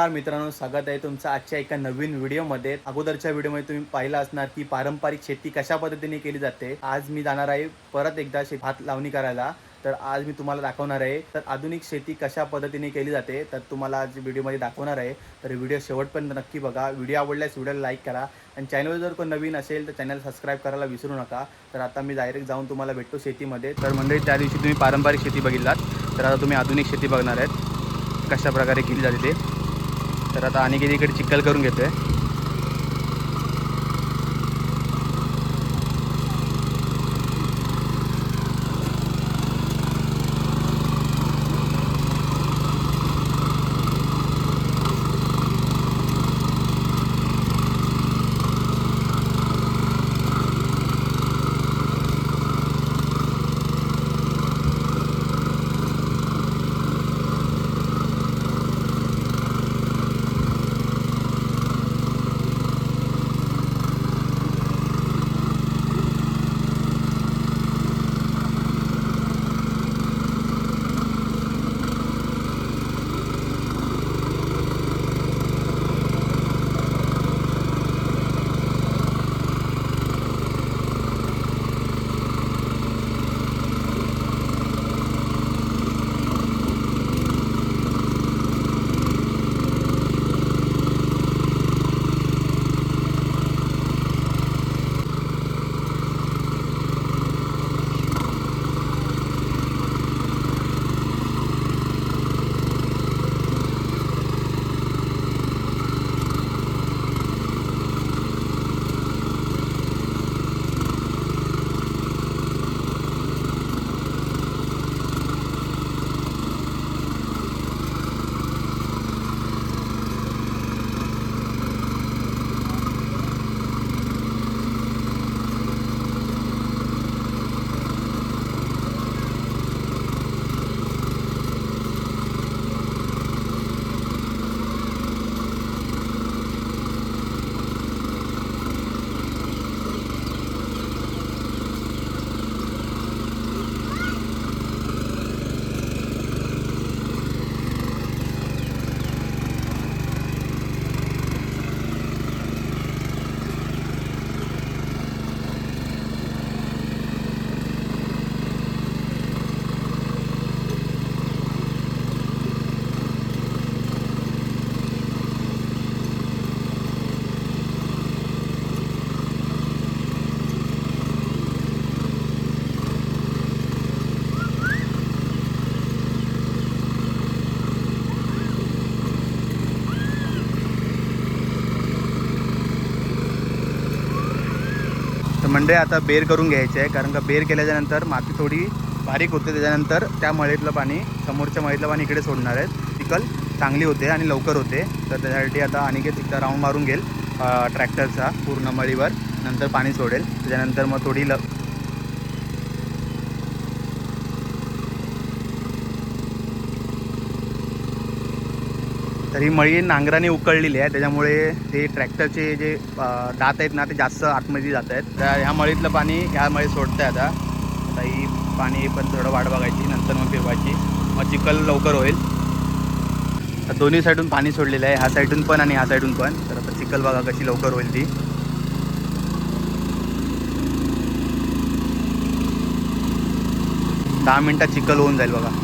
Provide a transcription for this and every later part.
नमस्कार मित्रांनो, स्वागत आहे तुमचं आजच्या एका नवीन व्हिडिओमध्ये। अगोदरच्या व्हिडिओमध्ये तुम्ही पाहिलं असणार की पारंपरिक शेती कशा पद्धतीने केली जाते। आज मी जाणार आहे परत एकदा भात लावणी करायला। तर आज मी तुम्हाला दाखवणार आहे तर आधुनिक शेती कशा पद्धतीने केली जाते, तर तुम्हाला आज व्हिडिओमध्ये दाखवणार आहे। तर व्हिडिओ शेवटपर्यंत नक्की बघा। व्हिडिओ आवडल्यास व्हिडिओला लाईक करा आणि चॅनलवर जर कोण नवीन असेल तर चॅनल सबस्क्राईब करायला विसरू नका। तर आता मी डायरेक्ट जाऊन तुम्हाला भेटतो शेतीमध्ये। तर मंडळी, त्या दिवशी तुम्ही पारंपरिक शेती बघितलात, तर आता तुम्ही आधुनिक शेती बघणार आहेत कशा प्रकारे केली जाते ते। तर आता आणि इकडे चिखल करून घेतोय। तर मंडळी, आता बेर करून घ्यायचे आहे, कारण का बेर केल्याच्यानंतर माती थोडी बारीक होते। त्याच्यानंतर त्या मळीतलं पाणी, समोरच्या मळीतलं पाणी इकडे सोडणार आहेत। चिखल चांगली होते आणि लवकर होते। तर त्यासाठी आता अनिकेत एकदा राऊंड मारून घेईल ट्रॅक्टरचा पूर्ण मळीवर, नंतर पाणी सोडेल। त्याच्यानंतर मग थोडी तर ही मळी नांगराने उकळलेली आहे, त्याच्यामुळे ते ट्रॅक्टरचे जे दात आहेत ना, ते जास्त आतमध्ये जात आहेत। तर ह्या मळीतलं पाणी ह्या मळीत सोडतं आहे आता ही पाणी पण थोडं वाट बघायची, नंतर मग फिरवायची, मग चिखल लवकर होईल। तर दोन्ही साईडून पाणी सोडलेलं आहे, ह्या साईडून पण आणि ह्या साईडून पण। तर आता चिखल बघा कशी लवकर होईल ती। 10 मिनटात चिखल होऊन जाईल बघा।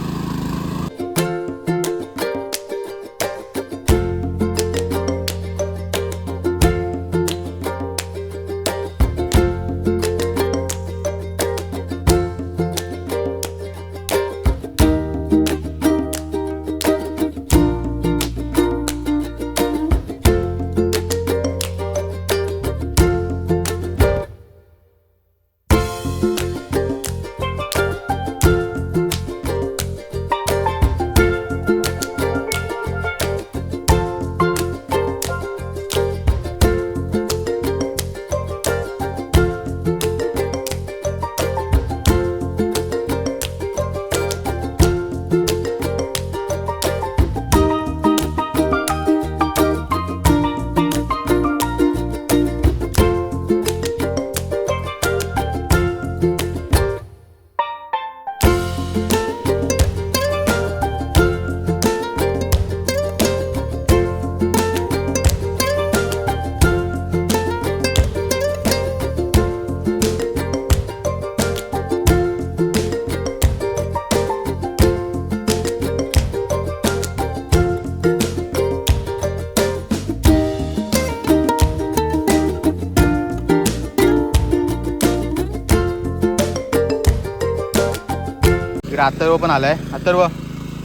इकडे अथर्व पण आलाय. अथर्व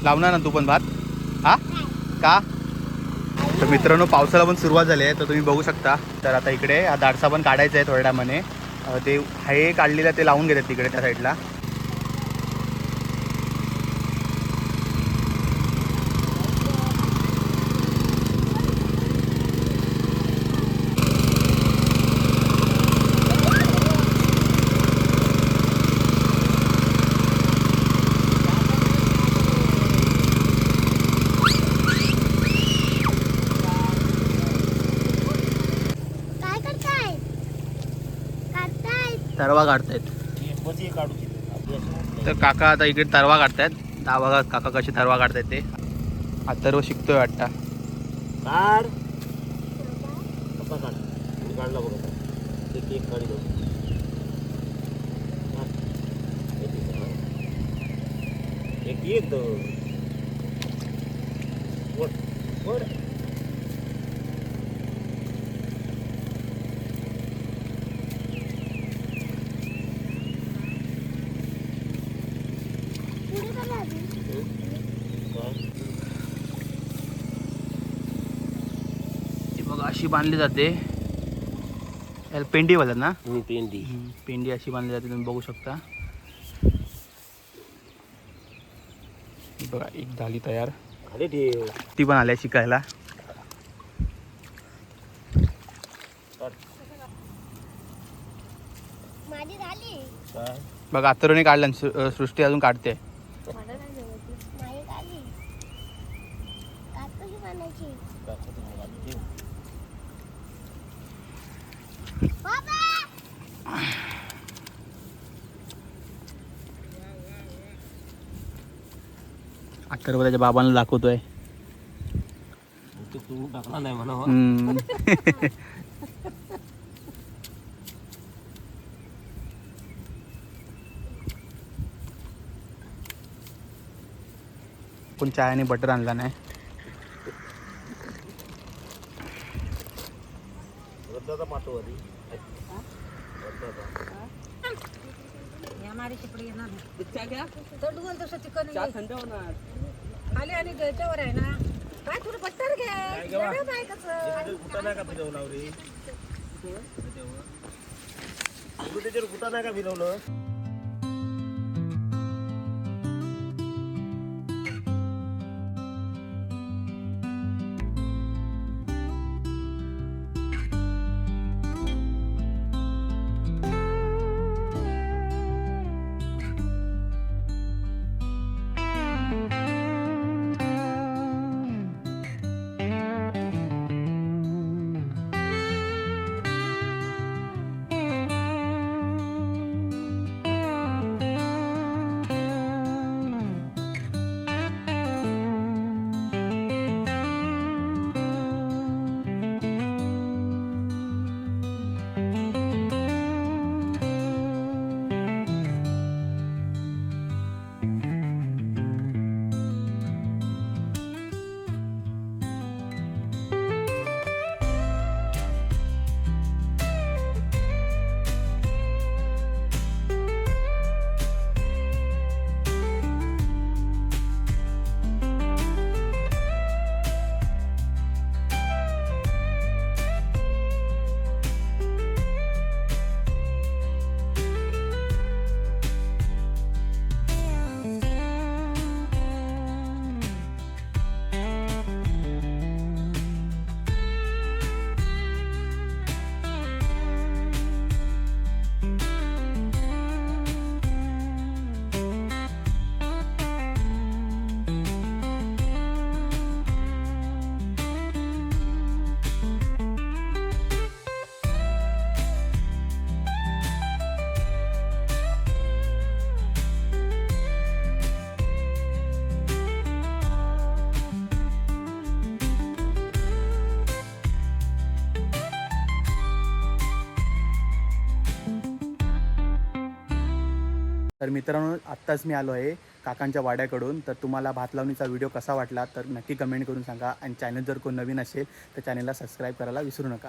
लावणार ना तू पण भात? हा का? तर मित्रांनो पावसाला पण सुरुवात झाली आहे, तर तुम्ही बघू शकता. तर आता इकडे हा दाडसा पण काढायचा आहे थोड्या टायमाने. ते हे काढलेलं ते लावून घेतात तिकडे त्या साईडला. तरवा काढतायत. तर काका आता इकडे तरवा काढतायत. दहा बघा काका कसे तरवा काढतायत ते. अथर्व शिकतोय वाटतं. काढ कसा काढ काढला बघा एक एक काढी दो एक एक दो वर वर अशी बांधली जाते. याला पेंडी बोलतात ना? पेंडी. पेंडी अशी बांधली जाते, तुम्ही बघू शकता. बघा एक झाली तयार. खाली ठेव. ती पण आल्या शिकायला. माझी झाली. बघा अथर्वने काढलं. सृष्टी अजून काढते. माझी झाली. कात कशी बांधायची? अथर्व त्याच्या बाबांना दाखवतोय. तू टाकला नाही म्हणा. पण चायाने बटर आणला नाही. हमारे कपड़े ना तो डुगल तो चिकन थंड होणार खाली आणि गळच्यावर आहे ना. काय थोडं बटर घे. काय कसं कुठं नाही का फिरवलं रे? त्याच्यावर कुठं नाही का फिरवलं? तर मित्रांनो आत्ताच मी आलो आहे काकांच्या वाड्याकडून. तर तुम्हाला भात लावणीचा व्हिडिओ कसा वाटला तर नक्की कमेंट करून सांगा. आणि चॅनल जर कोण नवीन असेल तर चॅनलला सबस्क्राईब करायला विसरू नका.